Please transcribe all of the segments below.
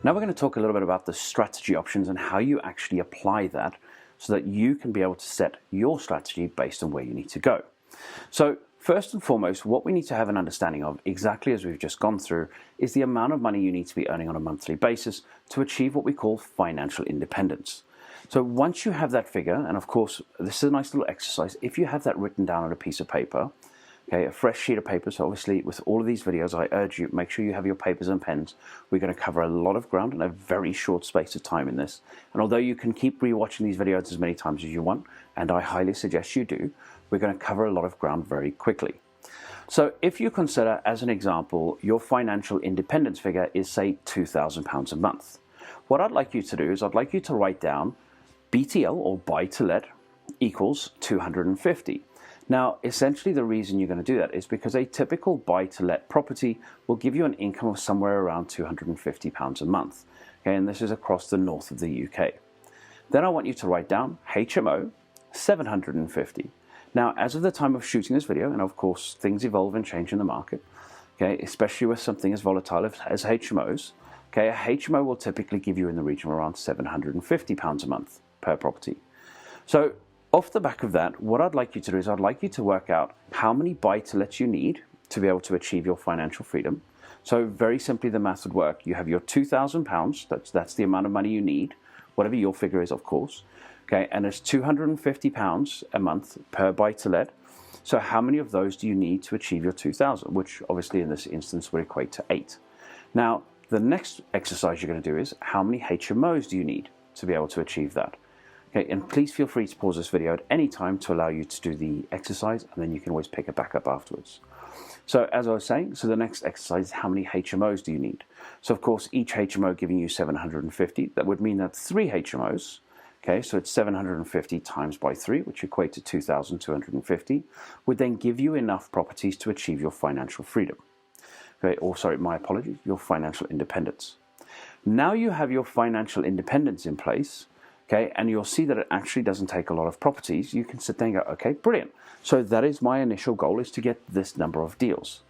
Now we're going to talk a little bit about the strategy options and how you actually apply that so that you can be able to set your strategy based on where you need to go. So first and foremost, what we need to have an understanding of, exactly as we've just gone through, is the amount of money you need to be earning on a monthly basis to achieve what we call financial independence. So once you have that figure, and of course, this is a nice little exercise, if you have that written down on a piece of paper, okay, a fresh sheet of paper. So obviously with all of these videos, I urge you, make sure you have your papers and pens. We're going to cover a lot of ground in a very short space of time in this. And although you can keep rewatching these videos as many times as you want, and I highly suggest you do, we're going to cover a lot of ground very quickly. So if you consider, as an example, your financial independence figure is, say, £2,000 a month. What I'd like you to do is I'd like you to write down BTL, or buy to let, equals 250. Now, essentially the reason you're going to do that is because a typical buy-to-let property will give you an income of somewhere around £250 a month. Okay, and this is across the north of the UK. Then I want you to write down HMO, 750. Now, as of the time of shooting this video, and of course things evolve and change in the market, okay, especially with something as volatile as HMOs, okay, a HMO will typically give you in the region of around £750 a month per property. So off the back of that, what I'd like you to do is I'd like you to work out how many buy-to-lets you need to be able to achieve your financial freedom. So very simply, the math would work. You have your £2,000, that's the amount of money you need, whatever your figure is, of course. Okay, and it's £250 a month per buy-to-let. So how many of those do you need to achieve your 2,000, which obviously in this instance would equate to 8. Now, the next exercise you're going to do is how many HMOs do you need to be able to achieve that? Okay, and please feel free to pause this video at any time to allow you to do the exercise, and then you can always pick it back up afterwards. So as I was saying, so the next exercise is how many HMOs do you need? So of course, each HMO giving you 750, that would mean that 3 HMOs, okay, so it's 750 times by 3, which equates to 2,250, would then give you enough properties to achieve your financial freedom. Okay, or sorry, my apologies, your financial independence. Now you have your financial independence in place. Okay, and you'll see that it actually doesn't take a lot of properties. You can sit there and go, okay, brilliant. So that is my initial goal, is to get this number of deals.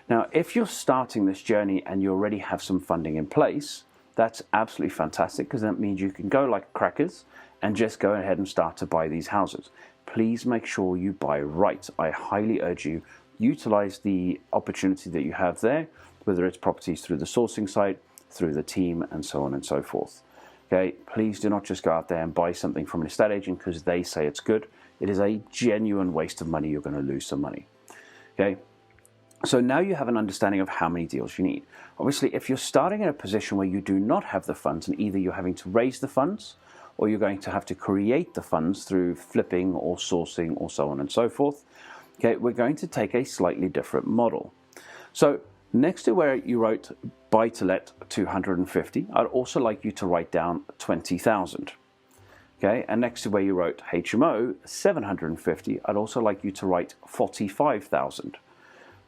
Now, if you're starting this journey and you already have some funding in place, that's absolutely fantastic, because that means you can go like crackers and just go ahead and start to buy these houses. Please make sure you buy right. I highly urge you, utilize the opportunity that you have there, whether it's properties through the sourcing site, through the team, and so on and so forth. Okay, please do not just go out there and buy something from an estate agent because they say it's good. It is a genuine waste of money. You're going to lose some money. Okay, so now you have an understanding of how many deals you need. Obviously, if you're starting in a position where you do not have the funds, and either you're having to raise the funds or you're going to have to create the funds through flipping or sourcing or so on and so forth, okay, we're going to take a slightly different model. So next to where you wrote buy to let 250, I'd also like you to write down 20,000. Okay, and next to where you wrote HMO 750, I'd also like you to write 45,000.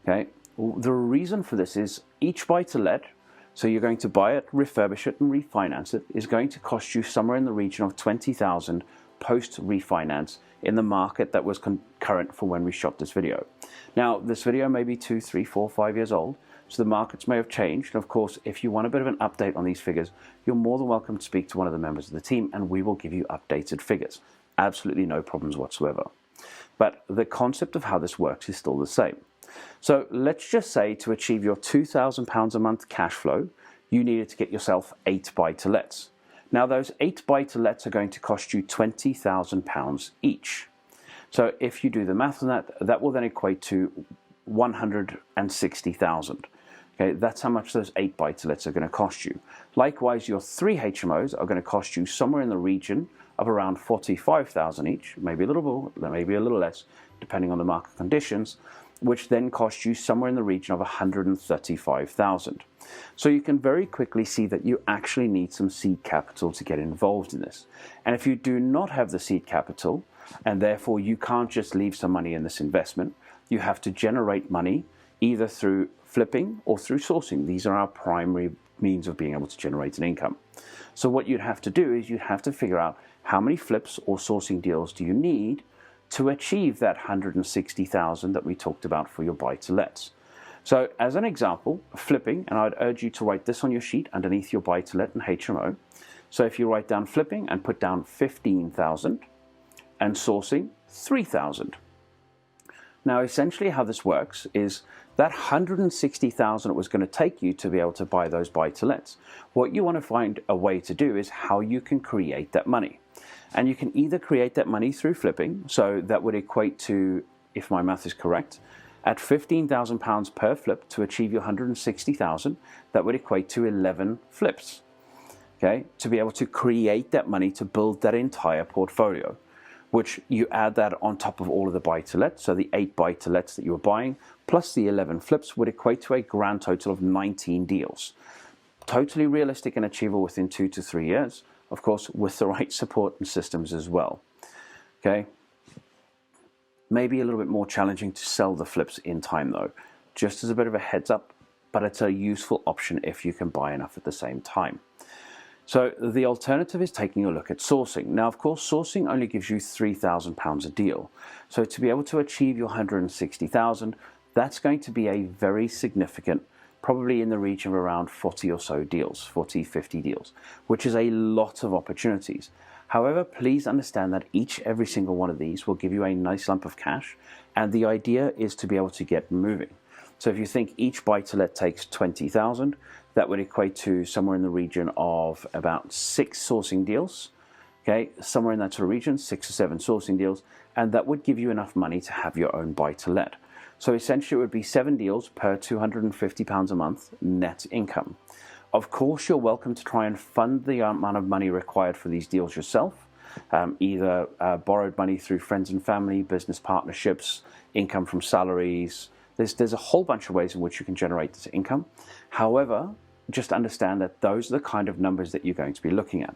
Okay, the reason for this is each buy to let, so you're going to buy it, refurbish it, and refinance it, is going to cost you somewhere in the region of 20,000 post refinance in the market that was current for when we shot this video. Now, this video may be 2, 3, 4, 5 years old, so the markets may have changed. And of course, if you want a bit of an update on these figures, you're more than welcome to speak to one of the members of the team, and we will give you updated figures. Absolutely no problems whatsoever. But the concept of how this works is still the same. So let's just say to achieve your £2,000 a month cash flow, you needed to get yourself 8 buy-to-lets. Now those 8 buy-to-lets are going to cost you £20,000 each. So if you do the math on that, that will then equate to 160,000. Okay, that's how much those 8 buy-to-lets are going to cost you. Likewise, your 3 HMOs are going to cost you somewhere in the region of around 45,000 each, maybe a little more, maybe a little less, depending on the market conditions, which then costs you somewhere in the region of 135,000. So you can very quickly see that you actually need some seed capital to get involved in this. And if you do not have the seed capital, and therefore you can't just leave some money in this investment, you have to generate money either through flipping or through sourcing. These are our primary means of being able to generate an income. So what you'd have to do is you'd have to figure out how many flips or sourcing deals do you need to achieve that 160,000 that we talked about for your buy-to-lets. So as an example, flipping, and I'd urge you to write this on your sheet underneath your buy-to-let and HMO. So if you write down flipping and put down 15,000 and sourcing 3,000. Now essentially how this works is that 160,000 it was going to take you to be able to buy those buy-to-lets. What you want to find a way to do is how you can create that money. And you can either create that money through flipping, so that would equate to, if my math is correct, at £15,000 per flip to achieve your 160,000, that would equate to 11 flips. Okay, to be able to create that money to build that entire portfolio, which you add that on top of all of the buy-to-lets. So the 8 buy-to-lets that you were buying plus the 11 flips would equate to a grand total of 19 deals. Totally realistic and achievable within 2 to 3 years, of course, with the right support and systems as well. Okay. Maybe a little bit more challenging to sell the flips in time though, just as a bit of a heads up, but it's a useful option if you can buy enough at the same time. So the alternative is taking a look at sourcing. Now, of course, sourcing only gives you £3,000 a deal. So to be able to achieve your 160,000, that's going to be a very significant, probably in the region of around 40 or so deals, 40, 50 deals, which is a lot of opportunities. However, please understand that every single one of these will give you a nice lump of cash, and the idea is to be able to get moving. So if you think each buy-to-let takes 20,000, that would equate to somewhere in the region of about 6 sourcing deals. Okay, somewhere in that sort of region, 6 or 7 sourcing deals, and that would give you enough money to have your own buy-to-let. So essentially it would be 7 deals per £250 a month net income. Of course, you're welcome to try and fund the amount of money required for these deals yourself, either borrowed money through friends and family, business partnerships, income from salaries. There's a whole bunch of ways in which you can generate this income. However, just understand that those are the kind of numbers that you're going to be looking at.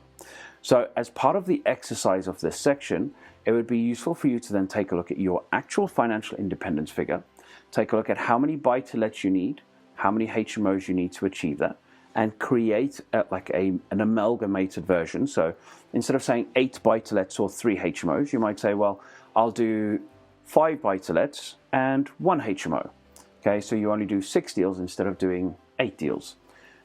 So as part of the exercise of this section, it would be useful for you to then take a look at your actual financial independence figure, take a look at how many buy-to-lets you need, how many HMOs you need to achieve that, and create an amalgamated version. So instead of saying 8 buy-to-lets or 3 HMOs, you might say, well, I'll do 5 buy-to-lets and 1 HMO. Okay, so you only do 6 deals instead of doing 8 deals.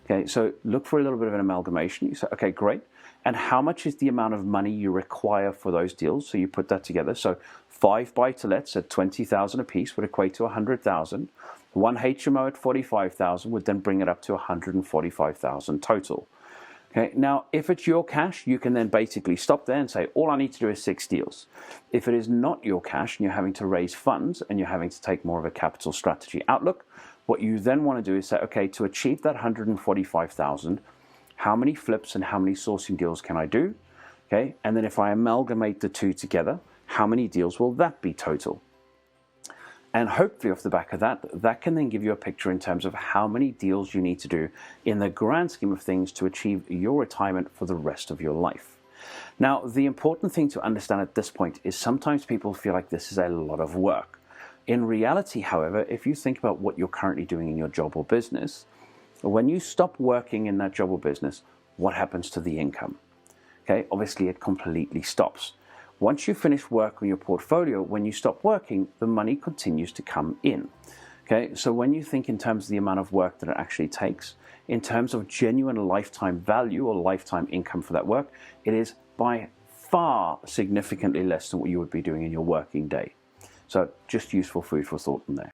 Okay, so look for a little bit of an amalgamation. You say, okay, great. And how much is the amount of money you require for those deals? So you put that together. So 5 buy-to-lets at 20,000 a piece would equate to 100,000. 1 HMO at 45,000 would then bring it up to 145,000 total. Okay, now if it's your cash, you can then basically stop there and say, all I need to do is 6 deals. If it is not your cash and you're having to raise funds and you're having to take more of a capital strategy outlook, what you then want to do is say, okay, to achieve that 145,000, how many flips and how many sourcing deals can I do? Okay, and then if I amalgamate the two together, how many deals will that be total? And hopefully off the back of that, that can then give you a picture in terms of how many deals you need to do in the grand scheme of things to achieve your retirement for the rest of your life. Now, the important thing to understand at this point is sometimes people feel like this is a lot of work. In reality, however, if you think about what you're currently doing in your job or business, when you stop working in that job or business, what happens to the income? Okay, obviously it completely stops. Once you finish work on your portfolio, when you stop working, the money continues to come in. Okay, so when you think in terms of the amount of work that it actually takes, in terms of genuine lifetime value or lifetime income for that work, it is by far significantly less than what you would be doing in your working day. So just useful food for thought in there.